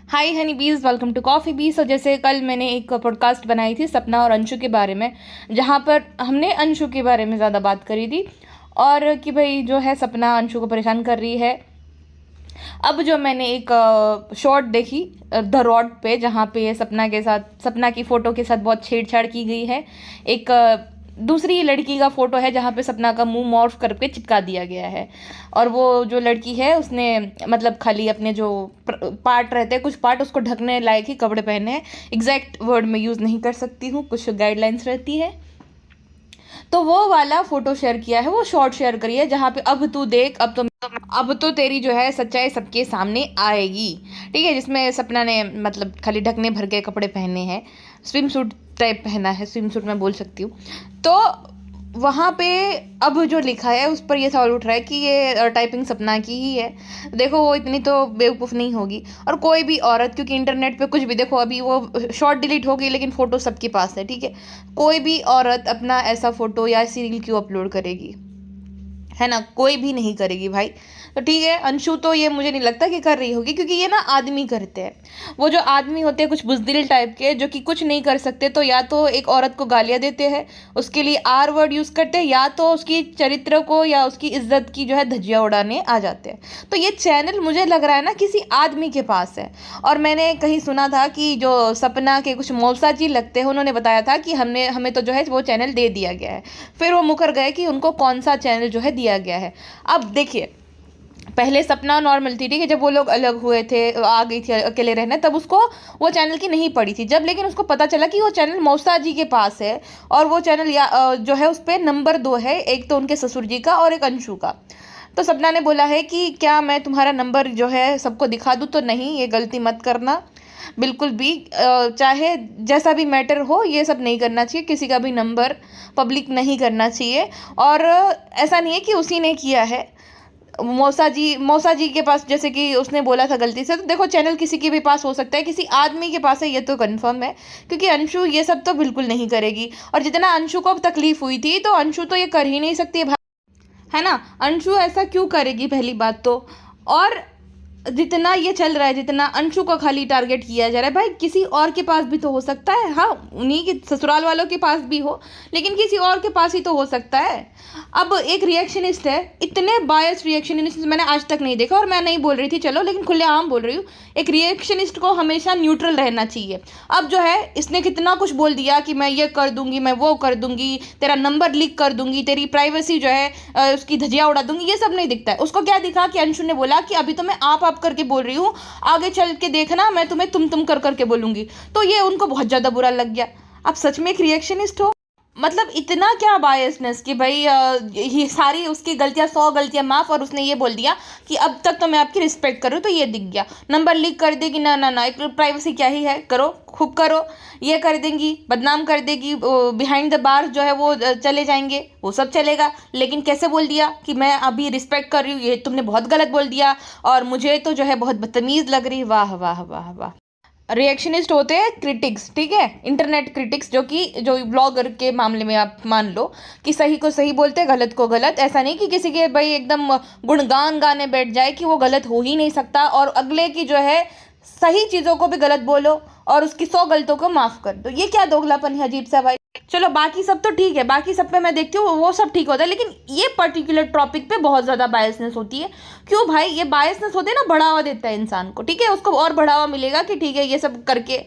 हाय हनी बीज, welcome to coffee बीज। और जैसे कल मैंने एक पॉडकास्ट बनाई थी सपना और अंशु के बारे में, जहाँ पर हमने अंशु के बारे में ज़्यादा बात करी थी और कि भाई जो है सपना अंशु को परेशान कर रही है। अब जो मैंने एक शॉर्ट देखी द रोड पे, जहाँ पे सपना की फ़ोटो के साथ बहुत छेड़छाड़ की गई है। एक दूसरी लड़की का फ़ोटो है जहाँ पे सपना का मुंह मॉर्फ करके चिपका दिया गया है। और वो जो लड़की है उसने मतलब खाली अपने जो पार्ट रहते हैं, कुछ पार्ट उसको ढकने लायक ही कपड़े पहने हैं। एग्जैक्ट वर्ड में यूज़ नहीं कर सकती हूँ, कुछ गाइडलाइंस रहती है। तो वो वाला फ़ोटो शेयर किया है, वो शॉर्ट शेयर करी है जहाँ पे अब तू देख, अब तो तेरी जो है सच्चाई सबके सामने आएगी। ठीक है, जिसमें सपना ने मतलब खाली ढकने भर के कपड़े पहने हैं, स्विम सूट टाइप पहना है, स्विम सूट मैं बोल सकती हूँ। तो वहाँ पे अब जो लिखा है उस पर ये सवाल उठ रहा है कि ये टाइपिंग सपना की ही है। देखो वो इतनी तो बेवकूफ़ नहीं होगी। और कोई भी औरत, क्योंकि इंटरनेट पे कुछ भी देखो, अभी वो शॉर्ट डिलीट हो गई लेकिन फ़ोटो सबके पास है। ठीक है, कोई भी औरत अपना ऐसा फ़ोटो या ऐसी रील क्यों अपलोड करेगी, है ना? कोई भी नहीं करेगी भाई। तो ठीक है, अंशु तो ये मुझे नहीं लगता कि कर रही होगी, क्योंकि ये ना आदमी करते हैं। वो जो आदमी होते हैं कुछ बुज़दिल टाइप के, जो कि कुछ नहीं कर सकते, तो या तो एक औरत को गालियाँ देते हैं, उसके लिए आर वर्ड यूज़ करते हैं, या तो उसकी चरित्र को या उसकी इज्जत की जो है धज्जियाँ उड़ाने आ जाते हैं। तो ये चैनल मुझे लग रहा है ना किसी आदमी के पास है। और मैंने कहीं सुना था कि जो सपना के कुछ मौसा जी लगते हैं, उन्होंने बताया था कि हमें तो जो है वो चैनल दे दिया गया है। फिर वो मुकर गए कि उनको कौन सा चैनल जो है दिया गया है। अब देखिए, पहले सपना नॉर्मल थी, ठीक है, जब वो लोग अलग हुए थे, आ गई थी अकेले रहने, तब उसको वो चैनल की नहीं पड़ी थी। जब लेकिन उसको पता चला कि वो चैनल मौसा जी के पास है और वो चैनल जो है उस पर नंबर 2 है, एक तो उनके ससुर जी का और एक अंशु का। तो सपना ने बोला है कि क्या मैं तुम्हारा नंबर जो है सबको दिखा दूँ? तो नहीं, ये गलती मत करना बिल्कुल भी। चाहे जैसा भी मैटर हो, ये सब नहीं करना चाहिए, किसी का भी नंबर पब्लिक नहीं करना चाहिए। और ऐसा नहीं है कि उसी ने किया है। मौसा जी के पास, जैसे कि उसने बोला था गलती से, तो देखो चैनल किसी के भी पास हो सकता है, किसी आदमी के पास है ये तो कंफर्म है, क्योंकि अंशु ये सब तो बिल्कुल नहीं करेगी। और जितना अंशु को अब तकलीफ हुई थी, तो अंशु तो ये कर ही नहीं सकती है ना? अंशु ऐसा क्यों करेगी पहली बात तो। और जितना ये चल रहा है, जितना अंशु को खाली टारगेट किया जा रहा है, भाई किसी और के पास भी तो हो सकता है। हाँ, उन्हीं के ससुराल वालों के पास भी हो, लेकिन किसी और के पास ही तो हो सकता है। अब एक रिएक्शनिस्ट है, इतने बायस रिएक्शनिस्ट मैंने आज तक नहीं देखा। और मैं नहीं बोल रही थी चलो, लेकिन खुलेआम बोल रही हूँ, एक रिएक्शनिस्ट को हमेशा न्यूट्रल रहना चाहिए। अब जो है इसने कितना कुछ बोल दिया कि मैं ये कर दूंगी, मैं वो कर दूंगी, तेरा नंबर लीक कर दूंगी, तेरी प्राइवेसी जो है उसकी धज्जियाँ उड़ा दूंगी। ये सब नहीं दिखता है उसको। क्या दिखा कि अंशु ने बोला कि अभी तो मैं आप करके बोल रही हूँ, आगे चल के देखना मैं तुम्हें तुम कर करके बोलूंगी। तो ये उनको बहुत ज्यादा बुरा लग गया। आप सच में एक रिएक्शनिस्ट हो? मतलब इतना क्या बायसनेस कि भाई ये सारी उसकी गलतियां, 100 गलतियां माफ, और उसने ये बोल दिया कि अब तक तो मैं आपकी रिस्पेक्ट कर रही हूँ। तो ये दिख गया, नंबर लीक कर देगी, ना ना ना, एक प्राइवेसी क्या ही है, करो खूब करो। ये कर देंगी, बदनाम कर देगी, बिहाइंड द बार जो है वो चले जाएंगे, वो सब चलेगा। लेकिन कैसे बोल दिया कि मैं अभी रिस्पेक्ट कर रही हूँ, ये तुमने बहुत गलत बोल दिया और मुझे तो जो है बहुत बदतमीज लग रही। वाह वाह वाह वाह। रिएक्शनिस्ट होते हैं क्रिटिक्स, ठीक है, इंटरनेट क्रिटिक्स, जो ब्लॉगर के मामले में आप मान लो कि सही को सही बोलते हैं, गलत को गलत। ऐसा नहीं कि किसी के भाई एकदम गुणगान गाने बैठ जाए कि वो गलत हो ही नहीं सकता, और अगले की जो है सही चीज़ों को भी गलत बोलो और उसकी 100 गलतियों को माफ़ कर दो। ये क्या दोगलापन है अजीब सा भाई। चलो बाकी सब तो ठीक है, बाकी सब पे मैं देखती हूँ वो सब ठीक होता है, लेकिन ये पर्टिकुलर टॉपिक पे बहुत ज़्यादा बायसनेस होती है। क्यों भाई? ये बायसनेस होते हैं ना, बढ़ावा देता है इंसान को, ठीक है, उसको और बढ़ावा मिलेगा कि ठीक है ये सब करके।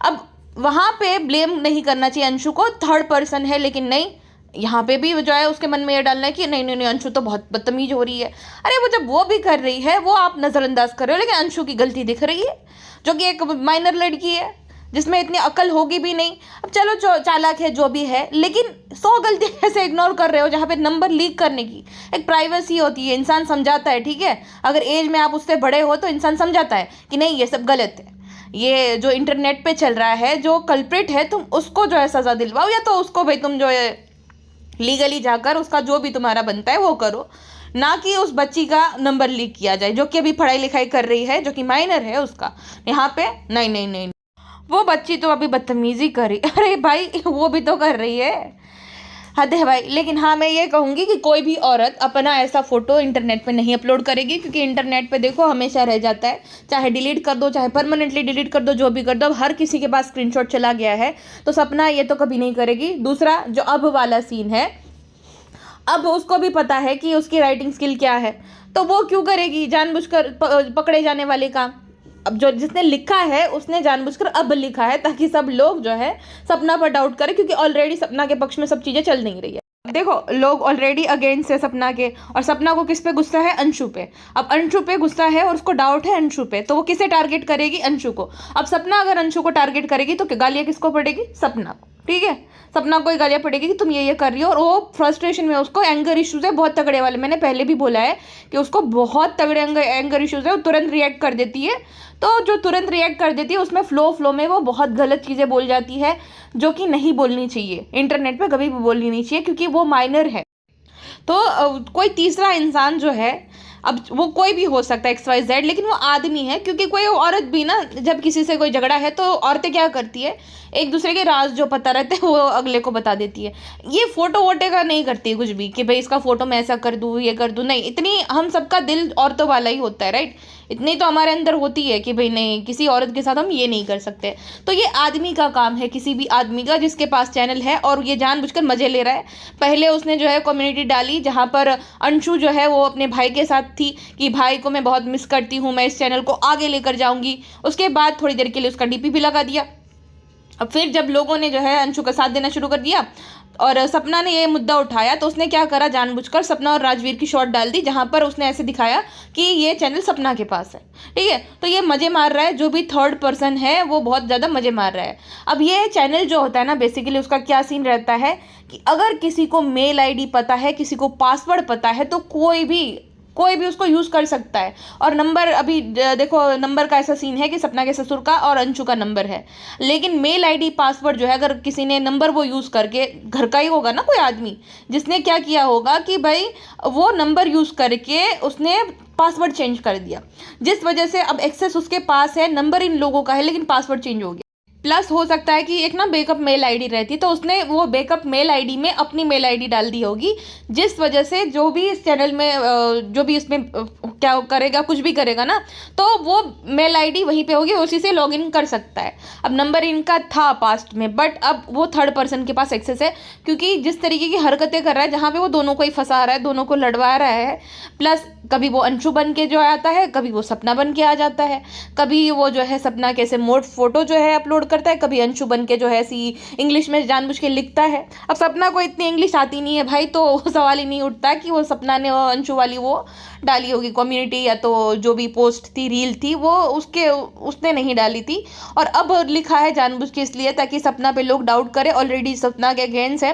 अब वहाँ पे ब्लेम नहीं करना चाहिए अंशु को, थर्ड पर्सन है, लेकिन नहीं, यहाँ पे भी जो है उसके मन में ये डालना है कि नहीं नहीं नहीं, अंशु तो बहुत बदतमीज हो रही है। अरे वो जब वो भी कर रही है वो आप नज़रअंदाज कर रहे हो, लेकिन अंशु की गलती दिख रही है, जो कि एक माइनर लड़की है जिसमें इतनी अकल होगी भी नहीं। अब चलो जो चालाक है जो भी है, लेकिन 100 गलती कैसे इग्नोर कर रहे हो जहाँ पे नंबर लीक करने की एक प्राइवेसी होती है, इंसान समझाता है, ठीक है, अगर एज में आप उससे बड़े हो तो इंसान समझाता है कि नहीं ये सब गलत है। ये जो इंटरनेट पे चल रहा है, जो कल्प्रिट है, तुम उसको जो है सज़ा दिलवाओ, या तो उसको भाई तुम जो है लीगली जाकर उसका जो भी तुम्हारा बनता है वो करो, ना कि उस बच्ची का नंबर लीक किया जाए, जो कि अभी पढ़ाई लिखाई कर रही है, जो कि माइनर है उसका। यहाँ पे नहीं नहीं नहीं, वो बच्ची तो अभी बदतमीजी कर रही। अरे भाई वो भी तो कर रही है। हद है भाई। लेकिन हाँ, मैं ये कहूँगी कि कोई भी औरत अपना ऐसा फ़ोटो इंटरनेट पे नहीं अपलोड करेगी, क्योंकि इंटरनेट पे देखो हमेशा रह जाता है, चाहे डिलीट कर दो, चाहे परमानेंटली डिलीट कर दो, जो भी कर दो, अब हर किसी के पास स्क्रीनशॉट चला गया है। तो सपना ये तो कभी नहीं करेगी। दूसरा, जो अब वाला सीन है, अब उसको भी पता है कि उसकी राइटिंग स्किल क्या है, तो वो क्यों करेगी जानबूझकर पकड़े जाने वाले काम। अब जो जिसने लिखा है उसने जानबूझकर अब लिखा है, ताकि सब लोग जो है सपना पर डाउट करें, क्योंकि ऑलरेडी सपना के पक्ष में सब चीज़ें चल नहीं रही है। देखो, लोग ऑलरेडी अगेंस्ट है सपना के, और सपना को किस पे गुस्सा है? अंशु पे। अब अंशु पे गुस्सा है और उसको डाउट है अंशु पे, तो वो किसे टारगेट करेगी? अंशु को। अब सपना अगर अंशु को टारगेट करेगी तो गालियाँ किसको पड़ेगी? सपना को। ठीक है, सपना को ही गालियाँ पड़ेगी कि तुम ये कर रही हो, और वो फ्रस्ट्रेशन में, उसको एंगर इश्यूज है बहुत तगड़े वाले। मैंने पहले भी बोला है कि उसको बहुत तगड़े एंगर इश्यूज है, वो तुरंत रिएक्ट कर देती है। तो जो तुरंत रिएक्ट कर देती है उसमें फ्लो में वो बहुत गलत चीज़ें बोल जाती है, जो कि नहीं बोलनी चाहिए, इंटरनेट पे कभी भी बोलनी नहीं चाहिए, क्योंकि वो माइनर है। तो कोई तीसरा इंसान जो है, अब वो कोई भी हो सकता है XYZ, लेकिन वो आदमी है, क्योंकि कोई औरत भी ना, जब किसी से कोई झगड़ा है तो औरतें क्या करती है, एक दूसरे के राज जो पता रहते हैं वो अगले को बता देती है। ये फोटो वोटे का नहीं करती है कुछ भी, कि भाई इसका फोटो मैं ऐसा कर दूँ, ये कर दूँ, नहीं। इतनी हम सबका दिल औरतों वाला ही होता है, राइट। इतनी तो हमारे अंदर होती है कि भाई नहीं, किसी औरत के साथ हम ये नहीं कर सकते। तो ये आदमी का काम है, किसी भी आदमी का जिसके पास चैनल है और ये जानबूझकर मजे ले रहा है। पहले उसने जो है कम्युनिटी डाली जहाँ पर अंशु जो है वो अपने भाई के साथ थी, कि भाई को मैं बहुत मिस करती हूँ, मैं इस चैनल को आगे लेकर जाऊँगी। उसके बाद थोड़ी देर के लिए उसका DP भी लगा दिया। अब फिर जब लोगों ने जो है अंशु का साथ देना शुरू कर दिया और सपना ने ये मुद्दा उठाया, तो उसने क्या करा, जानबूझकर सपना और राजवीर की शॉट डाल दी, जहां पर उसने ऐसे दिखाया कि ये चैनल सपना के पास है। ठीक है, तो ये मजे मार रहा है, जो भी थर्ड पर्सन है वो बहुत ज़्यादा मजे मार रहा है। अब ये चैनल जो होता है ना, बेसिकली उसका क्या सीन रहता है कि अगर किसी को मेल ID पता है, किसी को पासवर्ड पता है, तो कोई भी उसको यूज़ कर सकता है। और नंबर, अभी देखो नंबर का ऐसा सीन है कि सपना के ससुर का और अंशु का नंबर है, लेकिन मेल ID पासवर्ड जो है, अगर किसी ने नंबर वो यूज़ करके, घर का ही होगा ना कोई आदमी, जिसने क्या किया होगा कि भाई वो नंबर यूज़ करके उसने पासवर्ड चेंज कर दिया, जिस वजह से अब एक्सेस उसके पास है, नंबर इन लोगों का है, लेकिन पासवर्ड चेंज हो गया। प्लस हो सकता है कि एक ना बैकअप मेल ID रहती, तो उसने वो बैकअप मेल ID में अपनी मेल ID डाल दी होगी, जिस वजह से जो भी इस चैनल में जो भी इसमें क्या करेगा, कुछ भी करेगा ना, तो वो मेल ID वहीं पे होगी, उसी से लॉगिन कर सकता है। अब नंबर इनका था पास्ट में, बट अब वो थर्ड पर्सन के पास एक्सेस है, क्योंकि जिस तरीके की हरकतें कर रहा है, जहाँ पे वो दोनों को ही फंसा रहा है, दोनों को लड़वा रहा है। प्लस कभी वो अंशु बन के जो आता है, कभी वो सपना बन के आ जाता है, कभी वो जो है सपना कैसे मोड फोटो जो है अपलोड करता है, कभी अंशु बन के जो है ऐसी इंग्लिश में जानबूझ के लिखता है। अब सपना को इतनी इंग्लिश आती नहीं है भाई, तो सवाल ही नहीं उठता कि वो सपना ने अंशु वाली वो डाली होगी कम्युनिटी, या तो जो भी पोस्ट थी, रील थी, वो उसने नहीं डाली थी। और अब लिखा है जानबूझ के इसलिए ताकि सपना पे लोग डाउट करें, ऑलरेडी सपना के अगेंस्ट है,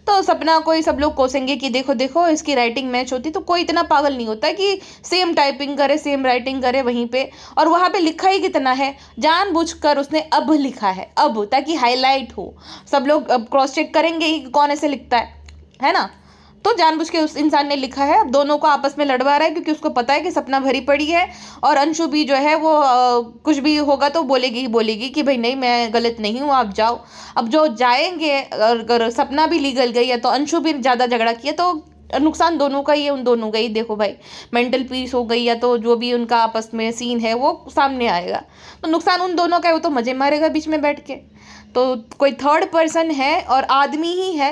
तो सपना को ही सब लोग कोसेंगे कि देखो देखो इसकी राइटिंग मैच होती। तो कोई इतना पागल नहीं होता कि सेम टाइपिंग करे, सेम राइटिंग करे वहीं पे, और वहाँ पे लिखा ही कितना है, जानबूझकर उसने अब लिखा है, अब, ताकि हाईलाइट हो, सब लोग अब क्रॉस चेक करेंगे ही कि कौन ऐसे लिखता है ना। तो जानबूझ के उस इंसान ने लिखा है, अब दोनों को आपस में लड़वा रहा है, क्योंकि उसको पता है कि सपना भरी पड़ी है, और अंशु भी जो है वो कुछ भी होगा तो बोलेगी ही बोलेगी कि भाई नहीं, मैं गलत नहीं हूँ, आप जाओ। अब जो जाएंगे, अगर सपना भी लीगल गई है तो अंशु भी ज़्यादा झगड़ा किया, तो नुकसान दोनों का ही है, उन दोनों का ही। देखो भाई, मेंटल पीस हो गई, या तो जो भी उनका आपस में सीन है वो सामने आएगा, तो नुकसान उन दोनों का है, वो तो मजे मारेगा बीच में बैठ के। तो कोई थर्ड पर्सन है और आदमी ही है,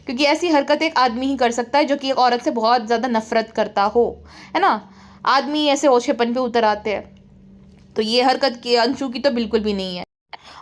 क्योंकि ऐसी हरकत एक आदमी ही कर सकता है जो कि एक औरत से बहुत ज़्यादा नफरत करता हो, है ना। आदमी ऐसे ओछेपन पे उतर आते हैं, तो ये हरकत की अंशु की तो बिल्कुल भी नहीं है।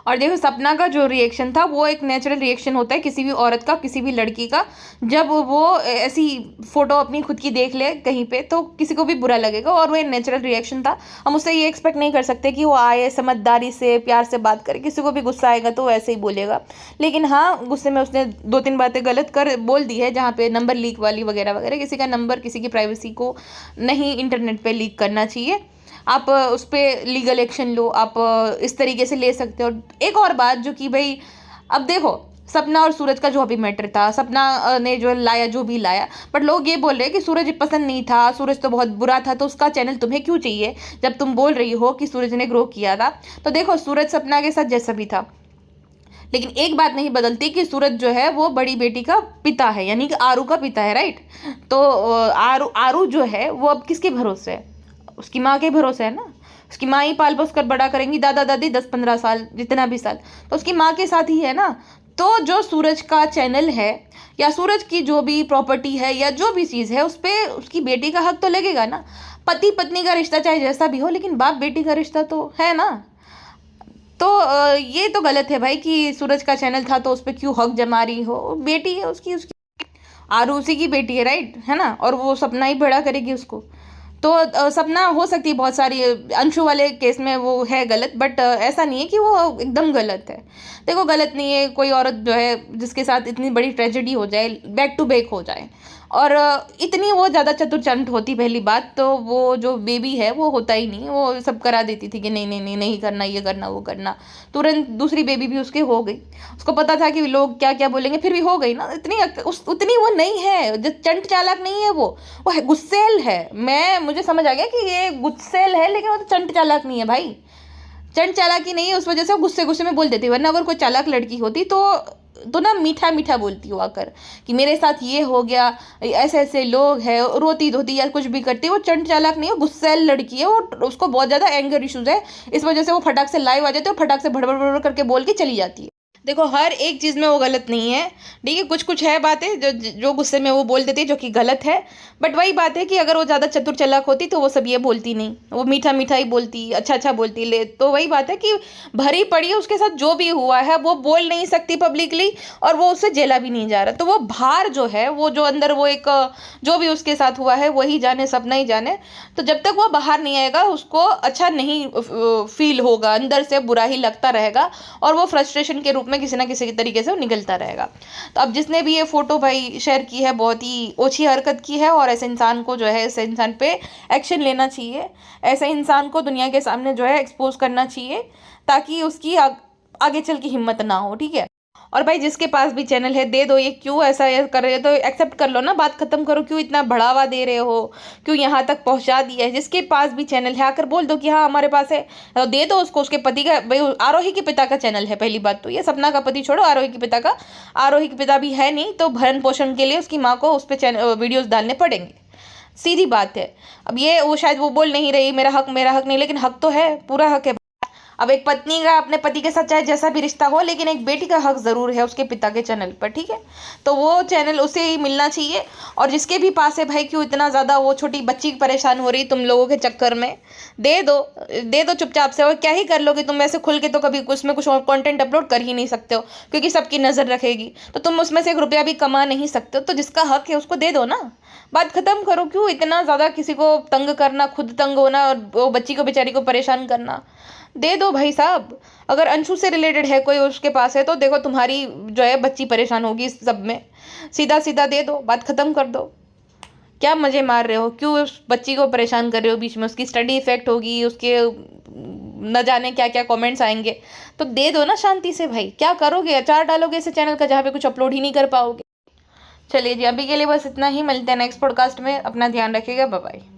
और देखो, सपना का जो रिएक्शन था वो एक नेचुरल रिएक्शन होता है किसी भी औरत का, किसी भी लड़की का, जब वो ऐसी फोटो अपनी खुद की देख ले कहीं पे, तो किसी को भी बुरा लगेगा, और वो एक नेचुरल रिएक्शन था। हम उससे ये एक्सपेक्ट नहीं कर सकते कि वो आए, समझदारी से प्यार से बात करे, किसी को भी गुस्सा आएगा तो वैसे ही बोलेगा। लेकिन हाँ, गुस्से में उसने 2-3 बातें गलत कर बोल दी है, जहाँ पे नंबर लीक वाली वगैरह वगैरह। किसी का नंबर, किसी की प्राइवेसी को नहीं इंटरनेट पे लीक करना चाहिए। आप उस पर लीगल एक्शन लो, आप इस तरीके से ले सकते हो। एक और बात जो कि भाई, अब देखो सपना और सूरज का जो अभी मैटर था, सपना ने जो लाया, जो भी लाया, बट लोग ये बोल रहे हैं कि सूरज पसंद नहीं था, सूरज तो बहुत बुरा था, तो उसका चैनल तुम्हें क्यों चाहिए, जब तुम बोल रही हो कि सूरज ने ग्रो किया था। तो देखो, सूरज सपना के साथ जैसा भी था, लेकिन एक बात नहीं बदलती कि सूरज जो है वो बड़ी बेटी का पिता है, यानी कि आरू का पिता है, राइट। तो आरू आरू जो है वो अब किसके भरोसे है? उसकी माँ के भरोसे है ना। उसकी माँ ही पाल पोस कर बड़ा करेंगी, दादा दादी 10-15 साल जितना भी साल, तो उसकी माँ के साथ ही है ना। तो जो सूरज का चैनल है या सूरज की जो भी प्रॉपर्टी है या जो भी चीज़ है उस पर उसकी बेटी का हक तो लगेगा ना। पति पत्नी का रिश्ता चाहे जैसा भी हो, लेकिन बाप बेटी का रिश्ता तो है ना। तो ये तो गलत है भाई कि सूरज का चैनल था तो उस पर क्यों हक जमा रही हो। बेटी है उसकी उसकी आरू उसी की बेटी है, राइट है ना। और वो सपना ही बड़ा करेगी उसको। तो सपना हो सकती है बहुत सारी, अंशु वाले केस में वो है गलत, बट ऐसा नहीं है कि वो एकदम गलत है। देखो गलत नहीं है, कोई औरत जो है जिसके साथ इतनी बड़ी ट्रेजेडी हो जाए, बैक टू बैक हो जाए, और इतनी वो ज़्यादा चतुरचंट होती, पहली बात तो वो जो बेबी है वो होता ही नहीं, वो सब करा देती थी कि नहीं नहीं नहीं नहीं करना, ये करना वो करना। तुरंत दूसरी बेबी भी उसके हो गई। उसको पता था कि लोग क्या क्या बोलेंगे, फिर भी हो गई ना। उतनी वो नहीं है, जो चंट चालाक नहीं है वो है, गुस्सेल है। मुझे समझ आ गया कि ये गुस्सेल है, लेकिन वो तो चंट चालाक नहीं है भाई। चंट चालाकी नहीं है, उस वजह से वो गुस्से गुस्से में बोल देती। वरना अगर कोई चालाक लड़की होती तो ना मीठा मीठा बोलती हो आकर कि मेरे साथ ये हो गया, ऐसे ऐसे लोग हैं, रोती धोती या कुछ भी करती। वो चंट चालाक नहीं है, गुस्सैल लड़की है। वो उसको बहुत ज़्यादा एंगर इश्यूज है, इस वजह से वो फटाक से लाइव आ जाती है और फटाक से भड़बड़ भड़बड़ करके बोल के चली जाती है। देखो हर एक चीज़ में वो गलत नहीं है, ठीक है। कुछ कुछ है बातें जो जो गुस्से में वो बोल देती है जो कि गलत है। बट वही बात है कि अगर वो ज़्यादा चतुर चालाक होती तो वो सब ये बोलती नहीं, वो मीठा मीठा ही बोलती, अच्छा अच्छा बोलती। ले तो वही बात है कि भरी पड़ी है, उसके साथ जो भी हुआ है वो बोल नहीं सकती पब्लिकली, और वो उससे जेला भी नहीं जा रहा। तो वो बाहर जो है, वो जो अंदर वो एक जो भी उसके साथ हुआ है वही जाने, सब नहीं जाने। तो जब तक वो बाहर नहीं आएगा उसको अच्छा नहीं फील होगा, अंदर से बुरा ही लगता रहेगा, और वो फ्रस्ट्रेशन के रूप में किसी ना किसी तरीके से वो निकलता रहेगा। तो अब जिसने भी ये फोटो भाई शेयर की है, बहुत ही ओछी हरकत की है, और ऐसे इंसान को जो है, ऐसे इंसान पे एक्शन लेना चाहिए। ऐसे इंसान को दुनिया के सामने जो है एक्सपोज करना चाहिए, ताकि उसकी आगे चल की हिम्मत ना हो, ठीक है। और भाई जिसके पास भी चैनल है दे दो, ये क्यों ऐसा ये कर रहे हो, तो एक्सेप्ट कर लो ना, बात खत्म करो। क्यों इतना बढ़ावा दे रहे हो, क्यों यहाँ तक पहुँचा दिया है। जिसके पास भी चैनल है आकर बोल दो कि हाँ हमारे पास है, तो दे दो उसको। उसके पति का, भाई आरोही के पिता का चैनल है, पहली बात तो ये। सपना का पति छोड़ो, आरोही के पिता का। आरोही के पिता भी है नहीं, तो भरण पोषण के लिए उसकी माँ को उस पर चैनल वीडियोज़ डालने पड़ेंगे, सीधी बात है। अब ये वो शायद वो बोल नहीं रही मेरा हक नहीं, लेकिन हक तो है, पूरा हक है। अब एक पत्नी का अपने पति के साथ चाहे जैसा भी रिश्ता हो, लेकिन एक बेटी का हक ज़रूर है उसके पिता के चैनल पर, ठीक है। तो वो चैनल उसे ही मिलना चाहिए। और जिसके भी पास है भाई, क्यों इतना ज़्यादा वो छोटी बच्ची परेशान हो रही तुम लोगों के चक्कर में, दे दो चुपचाप से। और क्या ही कर लोगे तुम ऐसे खुल के, तो कभी उसमें कुछ और कंटेंट अपलोड कर ही नहीं सकते हो, क्योंकि सबकी नज़र रखेगी। तो तुम उसमें से 1 रुपया भी कमा नहीं सकते हो। तो जिसका हक है उसको दे दो ना, बात खत्म करो। क्यों इतना ज़्यादा किसी को तंग करना, खुद तंग होना, और वो बच्ची को बेचारी को परेशान करना। दे दो भाई साहब। अगर अंशु से रिलेटेड है कोई उसके पास है, तो देखो तुम्हारी जो है बच्ची परेशान होगी इस सब में, सीधा सीधा दे दो, बात खत्म कर दो। क्या मजे मार रहे हो, क्यों उस बच्ची को परेशान कर रहे हो बीच में। उसकी स्टडी इफेक्ट होगी, उसके न जाने क्या क्या कमेंट्स आएंगे। तो दे दो ना शांति से भाई, क्या करोगे, अचार डालोगे ऐसे चैनल का जहाँ पे कुछ अपलोड ही नहीं कर पाओगे। चलिए जी, अभी के लिए बस इतना ही। मिलते हैं नेक्स्ट पॉडकास्ट में, अपना ध्यान रखिएगा, बाय बाय।